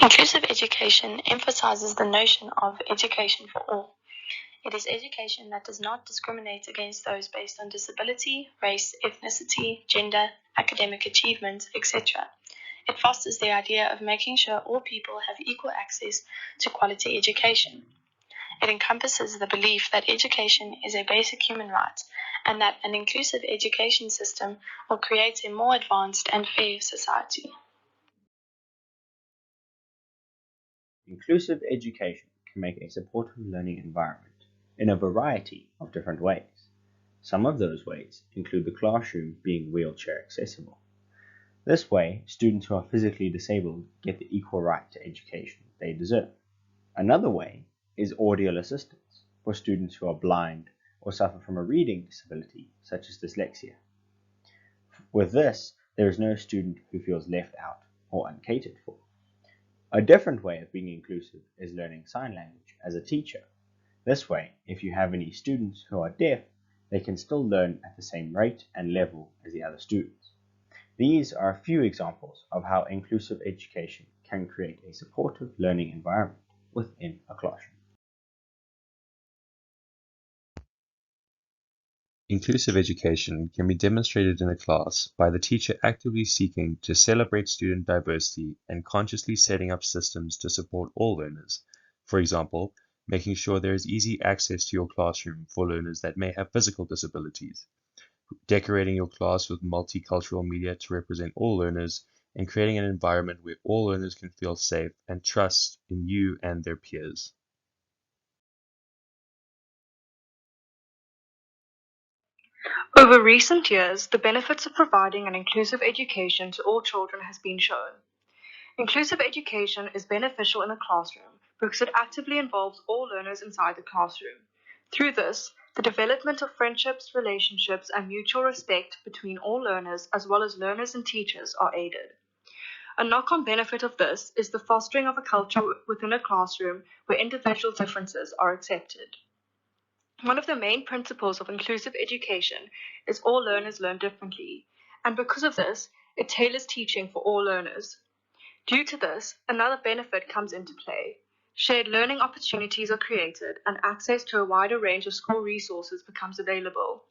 Inclusive education emphasizes the notion of education for all. It is education that does not discriminate against those based on disability, race, ethnicity, gender, academic achievement, etc. It fosters the idea of making sure all people have equal access to quality education. It encompasses the belief that education is a basic human right and that an inclusive education system will create a more advanced and fair society. Inclusive education can make a supportive learning environment in a variety of different ways. Some of those ways include the classroom being wheelchair accessible. This way, students who are physically disabled get the equal right to education they deserve. Another way is audio assistance for students who are blind or suffer from a reading disability such as dyslexia. With this, there is no student who feels left out or uncatered for. A different way of being inclusive is learning sign language as a teacher. This way, if you have any students who are deaf, they can still learn at the same rate and level as the other students. These are a few examples of how inclusive education can create a supportive learning environment within a classroom. Inclusive education can be demonstrated in a class by the teacher actively seeking to celebrate student diversity and consciously setting up systems to support all learners. For example, making sure there is easy access to your classroom for learners that may have physical disabilities, decorating your class with multicultural media to represent all learners, and creating an environment where all learners can feel safe and trust in you and their peers. Over recent years, the benefits of providing an inclusive education to all children has been shown. Inclusive education is beneficial in the classroom because it actively involves all learners inside the classroom. Through this, the development of friendships, relationships, and mutual respect between all learners, as well as learners and teachers, are aided. A knock-on benefit of this is the fostering of a culture within a classroom where individual differences are accepted. One of the main principles of inclusive education is all learners learn differently, and because of this, it tailors teaching for all learners. Due to this, another benefit comes into play. Shared learning opportunities are created, and access to a wider range of school resources becomes available.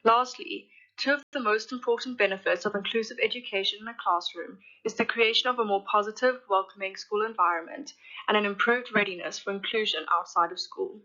Lastly, two of the most important benefits of inclusive education in a classroom is the creation of a more positive, welcoming school environment and an improved readiness for inclusion outside of school.